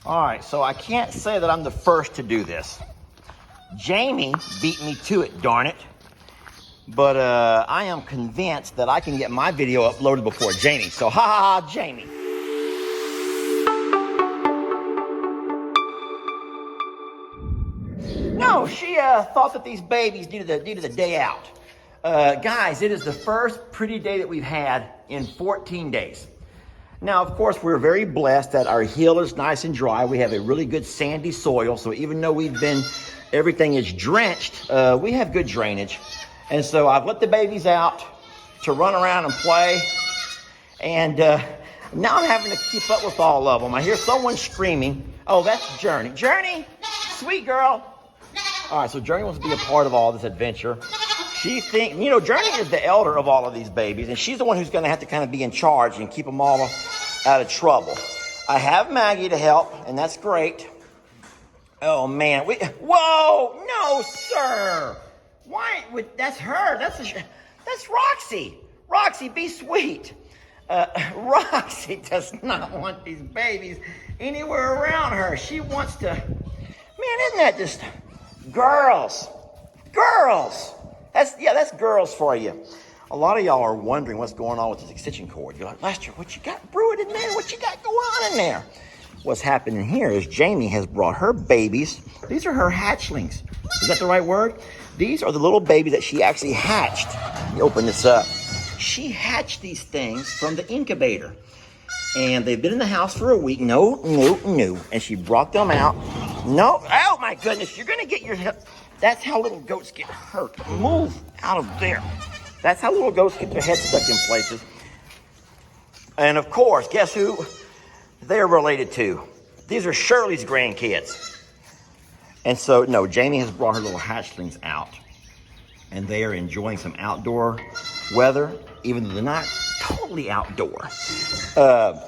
All right, so I can't say that I'm the first to do this. Jamie beat me to it, darn it. But I am convinced that I can get my video uploaded before Jamie. So ha ha ha, Jamie. No, she thought that these babies needed a day out. Guys, it is the first pretty day that we've had in 14 days. Now, of course, we're very blessed that our hill is nice and dry. We have a really good sandy soil. So even though everything is drenched, we have good drainage. And so I've let the babies out to run around and play. And now I'm having to keep up with all of them. I hear someone screaming. Oh, that's Journey. Journey, sweet girl. All right, so Journey wants to be a part of all this adventure. She thinks, Journey is the elder of all of these babies, and she's the one who's going to have to kind of be in charge and keep them all out of trouble. I have Maggie to help, and that's great. Oh, man. Whoa! No, sir! Why? That's her. That's Roxy. Roxy, be sweet. Roxy does not want these babies anywhere around her. She wants to... Man, isn't that just... Girls. That's girls for you. A lot of y'all are wondering what's going on with this extension cord. You're like, Lester, what you got brewing in there? What you got going on in there? What's happening here is Jamie has brought her babies. These are her hatchlings. Is that the right word? These are the little babies that she actually hatched. Let me open this up. She hatched these things from the incubator. And they've been in the house for a week. No. And she brought them out. No. Oh, my goodness. You're going to get your hip. That's how little goats get hurt. Move out of there. That's how little goats get their heads stuck in places. And, of course, guess who they're related to? These are Shirley's grandkids. And so, no, Jamie has brought her little hatchlings out. And they are enjoying some outdoor weather, even though they're not totally outdoor.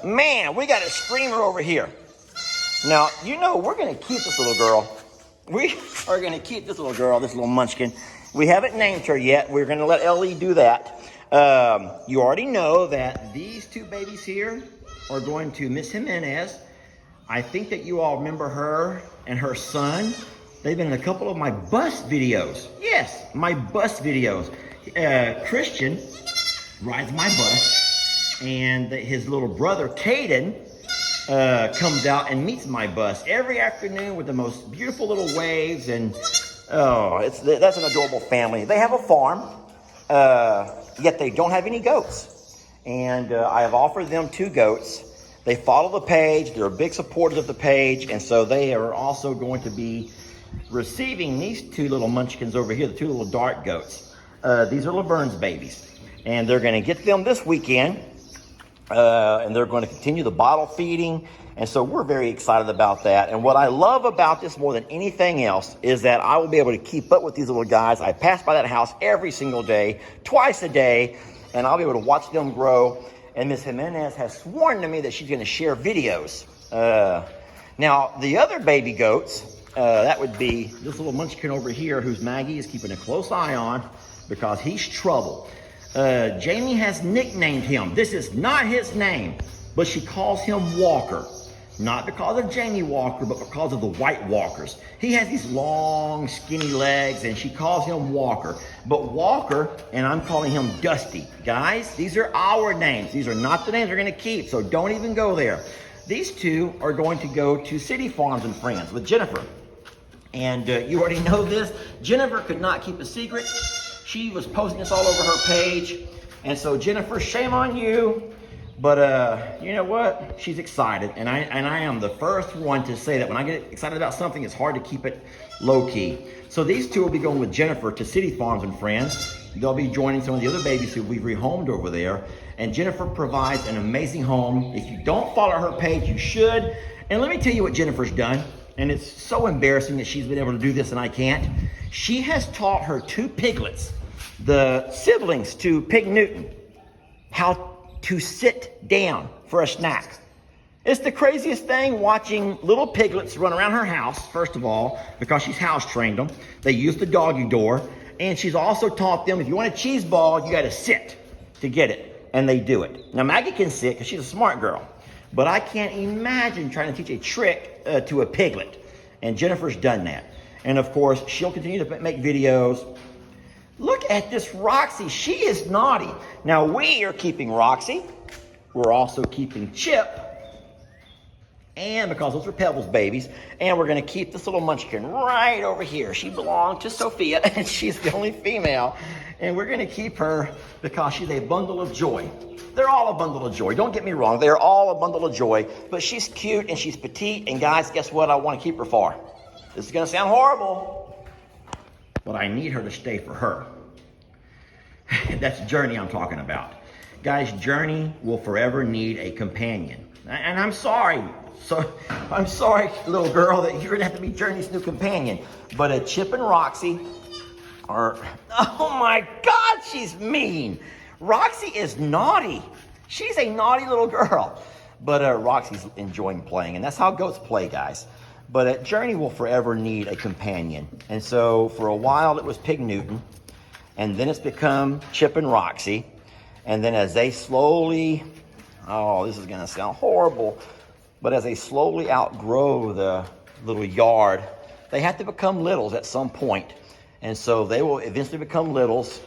Man, we got a screamer over here. Now, we're going to keep this little girl. We are going to keep this little girl, this little munchkin. We haven't named her yet. We're going to let Ellie do that. You already know that these two babies here are going to Miss Jimenez. I think that you all remember her and her son. They've been in a couple of my bus videos. Yes, my bus videos. Christian rides my bus, and his little brother, Caden, comes out and meets my bus every afternoon with the most beautiful little waves. And that's an adorable family. They have a farm, yet they don't have any goats. And I have offered them 2 goats. They follow the page. They're big supporters of the page. And so they are also going to be receiving these 2 little munchkins over here, the 2 little dark goats. These are Laverne's babies. And they're going to get them this weekend. And they're going to continue the bottle feeding. And so we're very excited about that. And what I love about this more than anything else is that I will be able to keep up with these little guys. I pass by that house every single day, twice a day, and I'll be able to watch them grow. And Miss Jimenez has sworn to me that she's going to share videos. Now, the other baby goats, that would be this little munchkin over here, whose Maggie is keeping a close eye on because he's trouble. Jamie has nicknamed him. This is not his name, but she calls him Walker. Not because of Jamie Walker, but because of the White Walkers. He has these long, skinny legs, and she calls him Walker. But Walker, and I'm calling him Dusty. Guys, these are our names. These are not the names we're going to keep, so don't even go there. These 2 are going to go to City Farms and Friends with Jennifer. And you already know this. Jennifer could not keep a secret. She was posting this all over her page. And so, Jennifer, shame on you. But you know what? She's excited. And I am the first one to say that when I get excited about something, it's hard to keep it low-key. So these 2 will be going with Jennifer to City Farms and Friends. They'll be joining some of the other babies who we've rehomed over there. And Jennifer provides an amazing home. If you don't follow her page, you should. And let me tell you what Jennifer's done. And it's so embarrassing that she's been able to do this and I can't. She has taught her 2 piglets, the siblings to Pig Newton, how to sit down for a snack. It's the craziest thing watching little piglets run around her house, first of all, because she's house trained them. They use the doggy door. And she's also taught them, if you want a cheese ball, you got to sit to get it. And they do it. Now, Maggie can sit because she's a smart girl. But I can't imagine trying to teach a trick to a piglet. And Jennifer's done that. And of course, she'll continue to make videos. Look at this Roxy. She is naughty. Now we are keeping Roxy. We're also keeping Chip. And because those are Pebbles babies. And we're going to keep this little munchkin right over here. She belonged to Sophia, and she's the only female. And we're going to keep her because she's a bundle of joy. They're all a bundle of joy. Don't get me wrong. They're all a bundle of joy. But she's cute and she's petite. And guys, guess what I want to keep her for? This is going to sound horrible, but I need her to stay for her. That's Journey I'm talking about. Guys, Journey will forever need a companion. And I'm sorry. I'm sorry, little girl, that you're going to have to be Journey's new companion. But Chip and Roxy are... Oh my God, she's mean. Roxy is naughty. She's a naughty little girl. But Roxy's enjoying playing, and that's how goats play, guys. But Journey will forever need a companion. And so for a while it was Pig Newton. And then it's become Chip and Roxy. And then as they slowly, oh, this is going to sound horrible, but as they slowly outgrow the little yard, they have to become littles at some point. And so they will eventually become littles.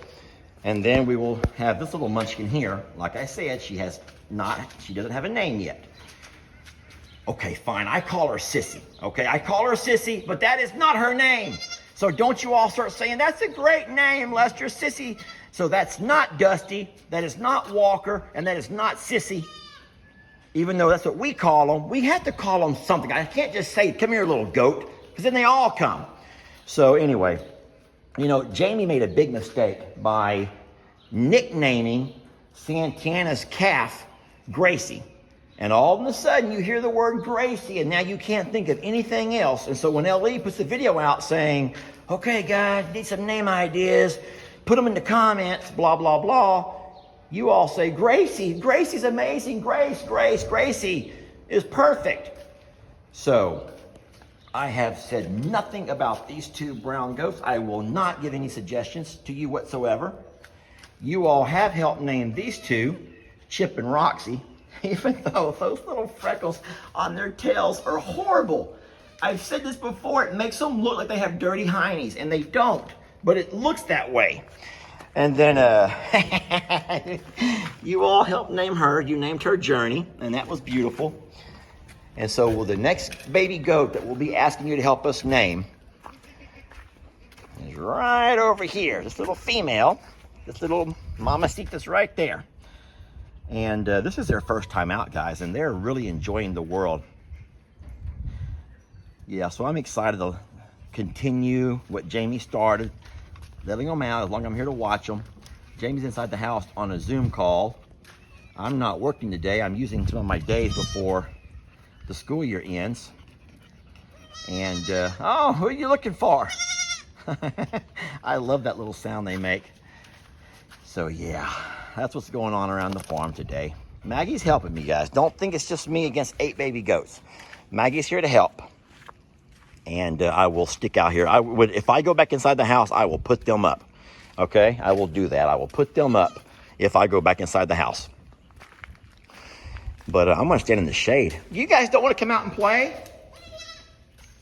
And then we will have this little munchkin here. Like I said, she doesn't have a name yet. Okay, fine, I call her Sissy. Okay, I call her Sissy, but that is not her name. So don't you all start saying, that's a great name, Lester, Sissy. So that's not Dusty, that is not Walker, and that is not Sissy. Even though that's what we call them, we have to call them something. I can't just say, come here, little goat, because then they all come. So anyway, you know, Jamie made a big mistake by nicknaming Santana's calf Gracie. And all of a sudden, you hear the word Gracie, and now you can't think of anything else. And so when LE puts the video out saying, okay, guys, need some name ideas, put them in the comments, blah, blah, blah, you all say, Gracie, Gracie's amazing, Gracie is perfect. So I have said nothing about these two brown goats. I will not give any suggestions to you whatsoever. You all have helped name these two, Chip and Roxy, even though those little freckles on their tails are horrible. I've said this before, it makes them look like they have dirty heinies, and they don't, but it looks that way. And then you all helped name her. You named her Journey, and that was beautiful. And so the next baby goat that we'll be asking you to help us name is right over here. This little female, this little mamacita's right there. And this is their first time out, guys, and they're really enjoying the world. Yeah, so I'm excited to continue what Jamie started, letting them out as long as I'm here to watch them. Jamie's inside the house on a Zoom call. I'm not working today. I'm using some of my days before the school year ends. And, oh, who are you looking for? I love that little sound they make. So, yeah. That's what's going on around the farm today. Maggie's helping me, guys. Don't think it's just me against 8 baby goats. Maggie's here to help. And I will stick out here. If I go back inside the house, I will put them up. Okay? I will do that. I will put them up if I go back inside the house. But I'm going to stand in the shade. You guys don't want to come out and play?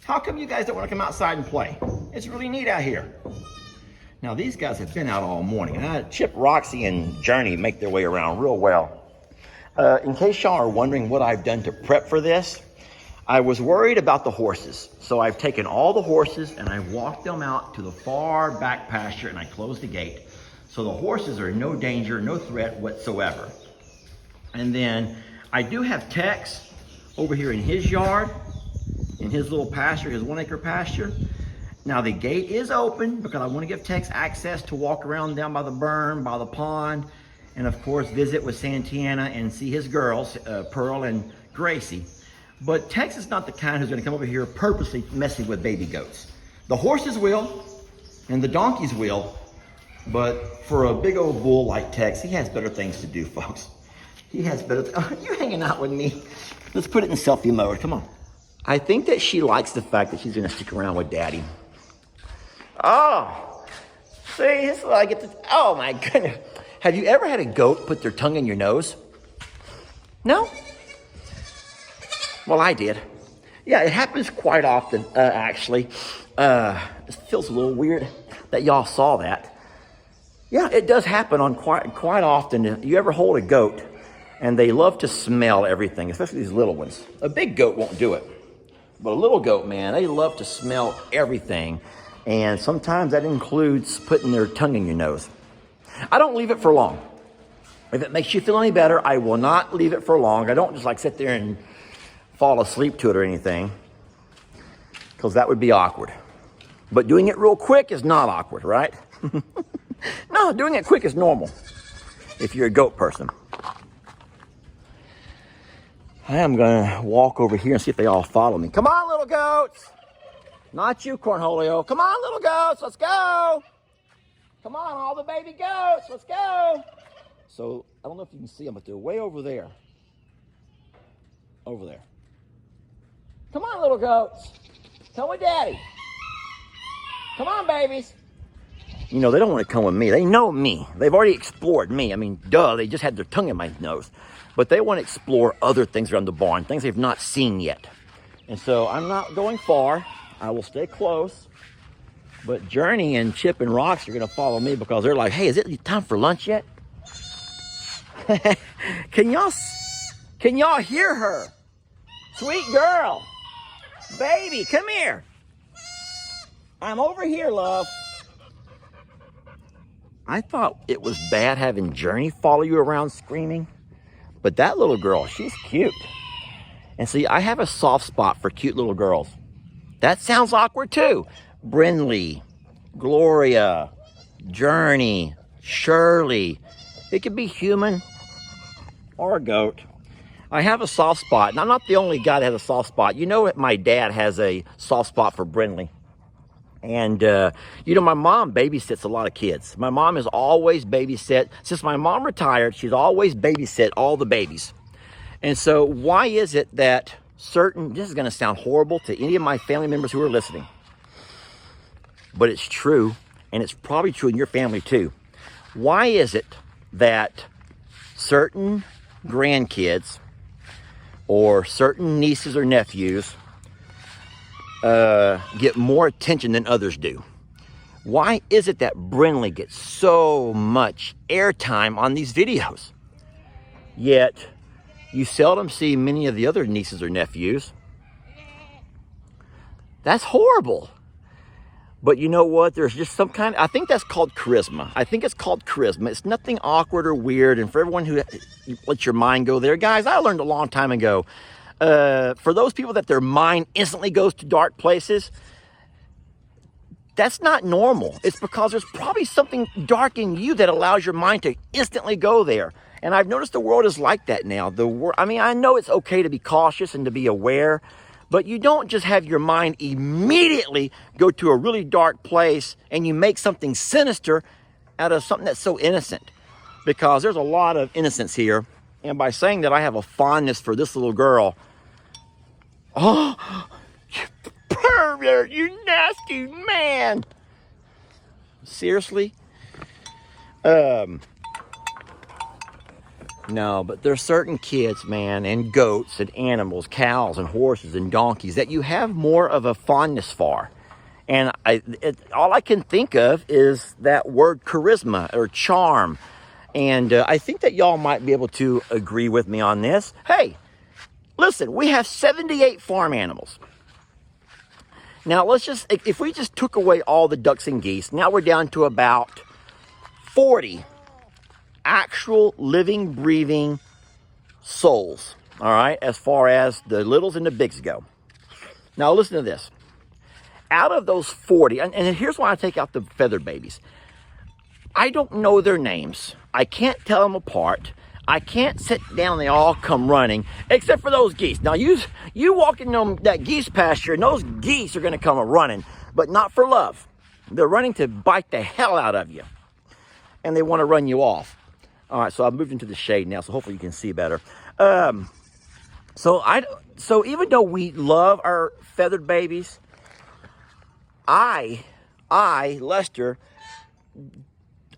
How come you guys don't want to come outside and play? It's really neat out here. Now, these guys have been out all morning. And Chip, Roxy, and Journey make their way around real well. In case y'all are wondering what I've done to prep for this, I was worried about the horses. So I've taken all the horses and I've walked them out to the far back pasture and I closed the gate. So the horses are in no danger, no threat whatsoever. And then I do have Tex over here in his yard, in his little pasture, his 1 acre pasture. Now the gate is open because I want to give Tex access to walk around down by the berm, by the pond, and of course visit with Santana and see his girls, Pearl and Gracie. But Tex is not the kind who's going to come over here purposely messing with baby goats. The horses will, and the donkeys will, but for a big old bull like Tex, he has better things to do, folks. He has better, you hanging out with me. Let's put it in selfie mode, come on. I think that she likes the fact that she's going to stick around with Daddy. Oh, see, this is what I get to, oh my goodness. Have you ever had a goat put their tongue in your nose? No? Well, I did. Yeah, it happens quite often, actually. It feels a little weird that y'all saw that. Yeah, it does happen on quite often. You ever hold a goat, and they love to smell everything, especially these little ones. A big goat won't do it. But a little goat, man, they love to smell everything. And sometimes that includes putting their tongue in your nose. I don't leave it for long. If it makes you feel any better, I will not leave it for long. I don't just like sit there and fall asleep to it or anything, because that would be awkward. But doing it real quick is not awkward, right? No, doing it quick is normal if you're a goat person. I am going to walk over here and see if they all follow me. Come on, little goats. Not you, Cornholio. Come on, little goats. Let's go. Come on, all the baby goats. Let's go. So, I don't know if you can see them, but they're way over there. Over there. Come on, little goats. Come with Daddy. Come on, babies. You know, they don't want to come with me. They know me. They've already explored me. I mean, duh, they just had their tongue in my nose. But they want to explore other things around the barn, things they've not seen yet. And so I'm not going far. I will stay close. But Journey and Chip and Rox are going to follow me because they're like, hey, is it time for lunch yet? Can y'all hear her? Sweet girl. Baby, come here. I'm over here, love. I thought it was bad having Journey follow you around screaming. But that little girl, she's cute. And see, I have a soft spot for cute little girls. That sounds awkward too. Brinley, Gloria, Journey, Shirley. It could be human or a goat. I have a soft spot, and I'm not the only guy that has a soft spot. You know that my dad has a soft spot for Brinley. And, you know, my mom babysits a lot of kids. My mom has always babysat. Since my mom retired, she's always babysit all the babies. And so why is it that this is going to sound horrible to any of my family members who are listening, but it's true, and it's probably true in your family too. Why is it that certain grandkids or certain nieces or nephews get more attention than others do? Why is it that Brinley gets so much airtime on these videos, yet you seldom see many of the other nieces or nephews? That's horrible. But you know what? There's just some kind I think that's called charisma. I think it's called charisma. It's nothing awkward or weird. And for everyone who lets your mind go there, guys, I learned a long time ago, for those people that their mind instantly goes to dark places, that's not normal. It's because there's probably something dark in you that allows your mind to instantly go there. And I've noticed the world is like that now. I mean, I know it's okay to be cautious and to be aware, but you don't just have your mind immediately go to a really dark place and you make something sinister out of something that's so innocent. Because there's a lot of innocence here. And by saying that I have a fondness for this little girl, oh, you pervert, you nasty man. Seriously? No, but there's certain kids, man, and goats and animals, cows and horses and donkeys that you have more of a fondness for. And all I can think of is that word charisma or charm. And I think that y'all might be able to agree with me on this. Hey, listen, we have 78 farm animals. Now, if we just took away all the ducks and geese, now we're down to about 40 actual living, breathing souls, all right, as far as the littles and the bigs go. Now, listen to this. Out of those 40, and here's why I take out the feathered babies. I don't know their names. I can't tell them apart. I can't sit down and they all come running, except for those geese. Now, you walk in that geese pasture, and those geese are going to come running, but not for love. They're running to bite the hell out of you, and they want to run you off. All right, so I've moved into the shade now, so hopefully you can see better. So even though we love our feathered babies, Lester,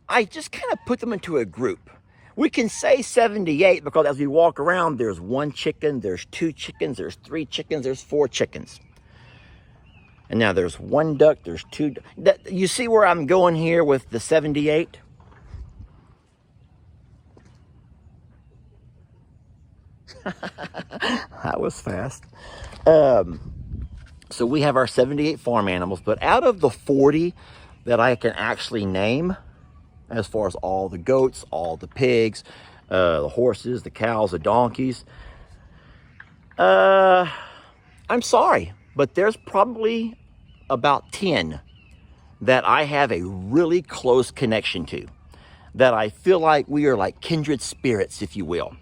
I just kind of put them into a group. We can say 78 because as we walk around, there's 1 chicken, there's 2 chickens, there's 3 chickens, there's 4 chickens. And now there's 1 duck, there's 2. You see where I'm going here with the 78? That was fast. So we have our 78 farm animals, but out of the 40 that I can actually name, as far as all the goats, all the pigs, the horses, the cows, the donkeys, I'm sorry, but there's probably about 10 that I have a really close connection to, that I feel like we are like kindred spirits, if you will.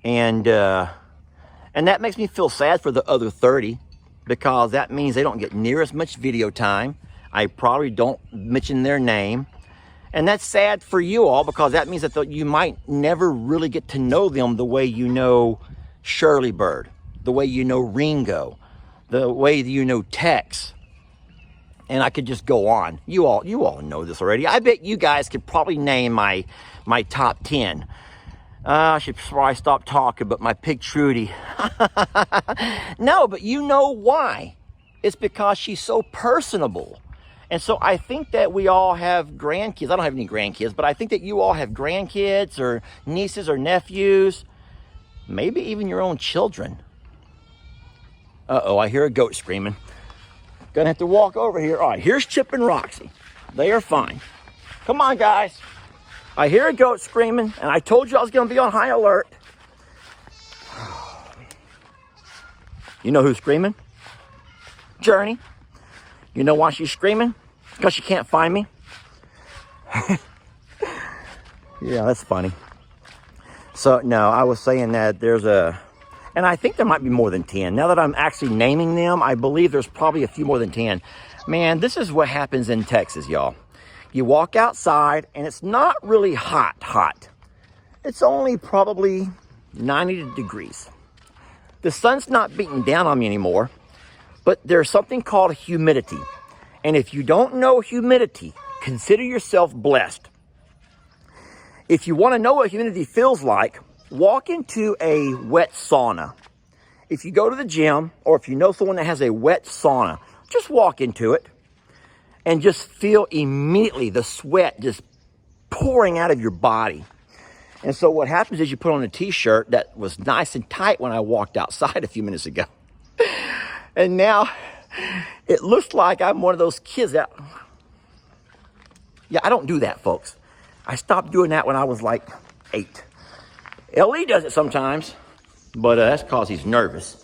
And that makes me feel sad for the other 30, because that means they don't get near as much video time. I probably don't mention their name. And that's sad for you all, because that means that you might never really get to know them the way you know Shirley Bird, the way you know Ringo, the way you know Tex. And I could just go on. You all know this already. I bet you guys could probably name my top 10. I should probably stop talking, but my pig Trudy. No, but you know why. It's because she's so personable. And so I think that we all have grandkids. I don't have any grandkids, but I think that you all have grandkids or nieces or nephews, maybe even your own children. Uh-oh, I hear a goat screaming. Gonna have to walk over here. All right, here's Chip and Roxy. They are fine. Come on, guys. I hear a goat screaming, and I told you I was going to be on high alert. You know who's screaming? Journey. You know why she's screaming? Because she can't find me. Yeah, that's funny. So, no, I was saying that there's and I think there might be more than 10. Now that I'm actually naming them, I believe there's probably a few more than 10. Man, this is what happens in Texas, y'all. You walk outside, and it's not really hot. It's only probably 90 degrees. The sun's not beating down on me anymore, but there's something called humidity. And if you don't know humidity, consider yourself blessed. If you want to know what humidity feels like, walk into a wet sauna. If you go to the gym, or if you know someone that has a wet sauna, just walk into it. And just feel immediately the sweat just pouring out of your body. And so what happens is you put on a t-shirt that was nice and tight when I walked outside a few minutes ago. And now it looks like I'm one of those kids that... Yeah, I don't do that, folks. I stopped doing that when I was like 8. L.E. does it sometimes, but that's because he's nervous.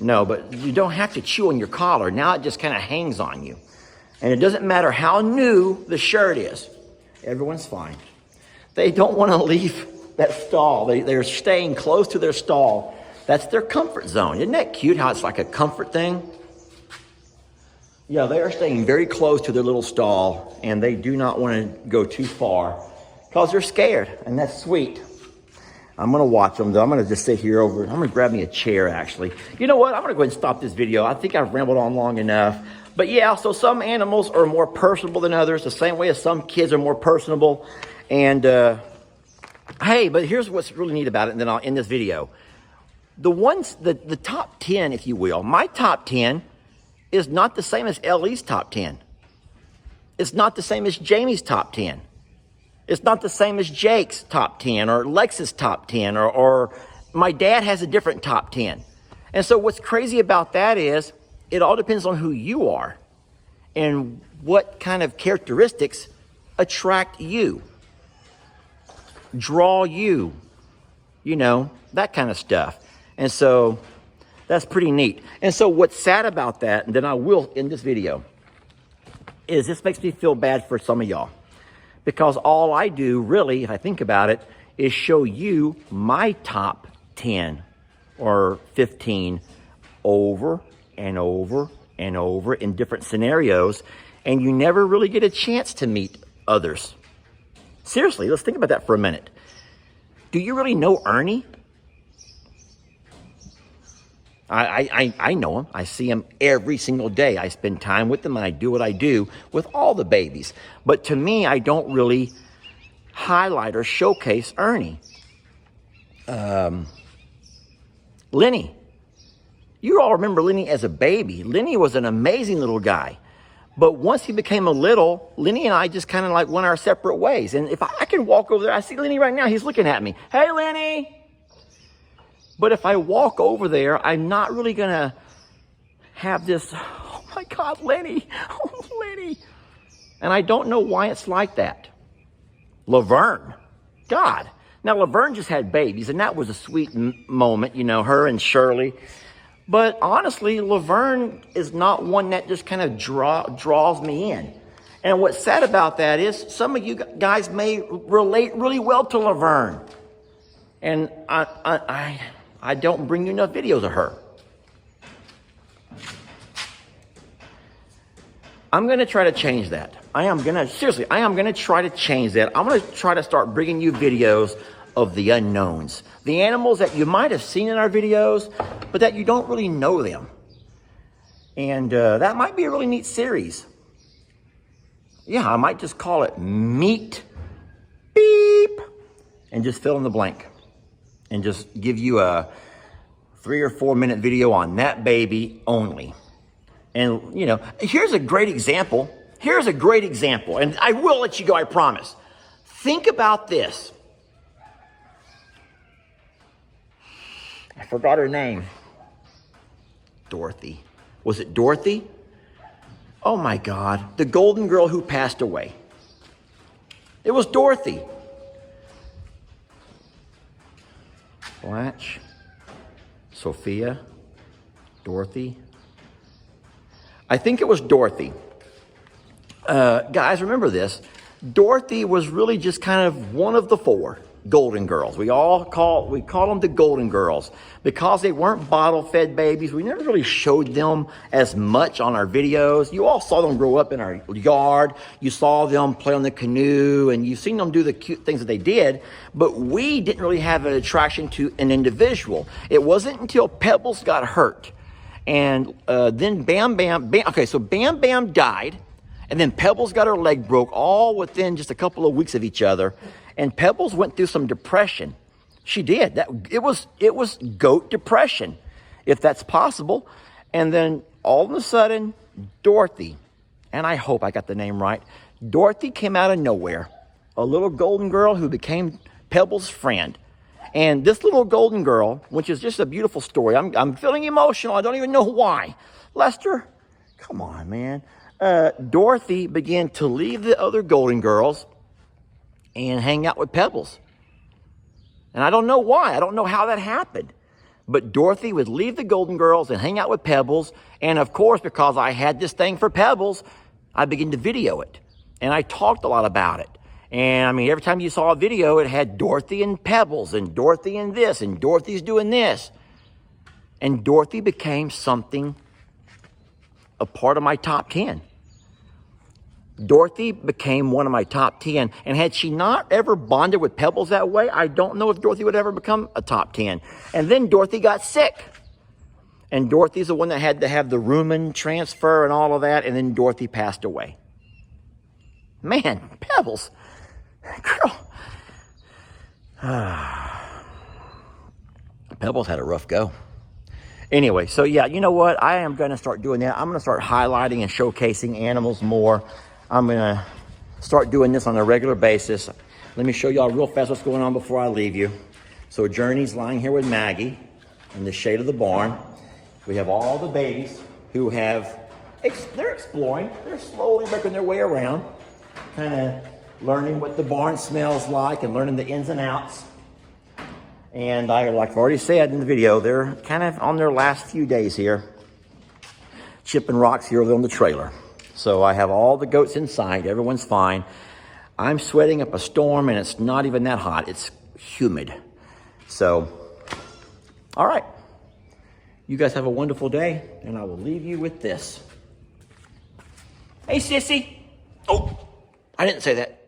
No, but you don't have to chew on your collar. Now it just kind of hangs on you. And it doesn't matter how new the shirt is. Everyone's fine. They don't want to leave that stall. They're staying close to their stall. That's their comfort zone. Isn't that cute how it's like a comfort thing? Yeah, they are staying very close to their little stall, and they do not want to go too far because they're scared, and that's sweet. I'm going to watch them, though. I'm going to just sit here over. I'm going to grab me a chair, actually. You know what? I'm going to go ahead and stop this video. I think I've rambled on long enough. But yeah, so some animals are more personable than others, the same way as some kids are more personable. And, hey, but here's what's really neat about it, and then I'll end this video. The top 10, if you will, my top 10 is not the same as Ellie's top 10. It's not the same as Jamie's top 10. It's not the same as Jake's top 10 or Lex's top 10 or my dad has a different top 10. And so what's crazy about that is it all depends on who you are and what kind of characteristics attract you, draw you, you know, that kind of stuff. And so that's pretty neat. And so what's sad about that, and then I will end this video, is this makes me feel bad for some of y'all. Because all I do, really, if I think about it, is show you my top 10 or 15 over and over and over in different scenarios, and you never really get a chance to meet others. Seriously, let's think about that for a minute. Do you really know Ernie? I know him. I see him every single day. I spend time with them, and I do what I do with all the babies. But to me, I don't really highlight or showcase Ernie. Lenny. You all remember Lenny as a baby. Lenny was an amazing little guy. But once he became a little, Lenny and I just kind of like went our separate ways. And if I can walk over there, I see Lenny right now. He's looking at me. Hey, Lenny. But if I walk over there, I'm not really going to have this, oh my God, Lenny. Oh, Lenny. And I don't know why it's like that. Laverne. God. Now, Laverne just had babies, and that was a sweet moment, you know, her and Shirley. But honestly, Laverne is not one that just kind of draws me in. And what's sad about that is some of you guys may relate really well to Laverne. And I don't bring you enough videos of her. I'm going to try to change that. I am going to try to change that. I'm going to try to start bringing you videos of the unknowns. The animals that you might have seen in our videos, but that you don't really know them. And that might be a really neat series. Yeah, I might just call it Meet Beep and just fill in the blank. And just give you a 3 or 4 minute video on that baby only. And, you know, here's a great example. Here's a great example. And I will let you go, I promise. Think about this. I forgot her name. Dorothy. Was it Dorothy? Oh my God. The golden girl who passed away. It was Dorothy. Blanche. Sophia. Dorothy. I think it was Dorothy. Guys, remember this. Dorothy was really just kind of one of the 4 golden girls. We call them the golden girls because they weren't bottle-fed babies. We never really showed them as much on our videos. You all saw them grow up in our yard. You saw them play on the canoe, and you've seen them do the cute things that they did, but we didn't really have an attraction to an individual. It wasn't until Pebbles got hurt, and then Bam Bam, okay, so Bam Bam died, and then Pebbles got her leg broke all within just a couple of weeks of each other. And Pebbles went through some depression. She did. It was goat depression, if that's possible. And then all of a sudden, Dorothy, and I hope I got the name right, Dorothy came out of nowhere. A little golden girl who became Pebbles' friend. And this little golden girl, which is just a beautiful story. I'm feeling emotional. I don't even know why. Lester, come on, man. Dorothy began to leave the other golden girls and hang out with Pebbles. And I don't know why. I don't know how that happened. But Dorothy would leave the golden girls and hang out with Pebbles. And of course, because I had this thing for Pebbles, I began to video it. And I talked a lot about it. And I mean, every time you saw a video, it had Dorothy and Pebbles and Dorothy and this and Dorothy's doing this. And Dorothy became something, a part of my top 10. Dorothy became one of my top 10. And had she not ever bonded with Pebbles that way, I don't know if Dorothy would ever become a top 10. And then Dorothy got sick. And Dorothy's the one that had to have the rumen transfer and all of that. And then Dorothy passed away. Man, Pebbles. Girl. Pebbles had a rough go. Anyway, so yeah, you know what? I am going to start doing that. I'm going to start highlighting and showcasing animals more. I'm going to start doing this on a regular basis. Let me show y'all real fast what's going on before I leave you. So Journey's lying here with Maggie in the shade of the barn. We have all the babies who they're exploring. They're slowly making their way around, kind of learning what the barn smells like and learning the ins and outs. And like I've already said in the video, they're kind of on their last few days here, chipping rocks here on the trailer. So I have all the goats inside. Everyone's fine. I'm sweating up a storm, and it's not even that hot. It's humid. So, all right. You guys have a wonderful day, and I will leave you with this. Hey, sissy. Oh, I didn't say that.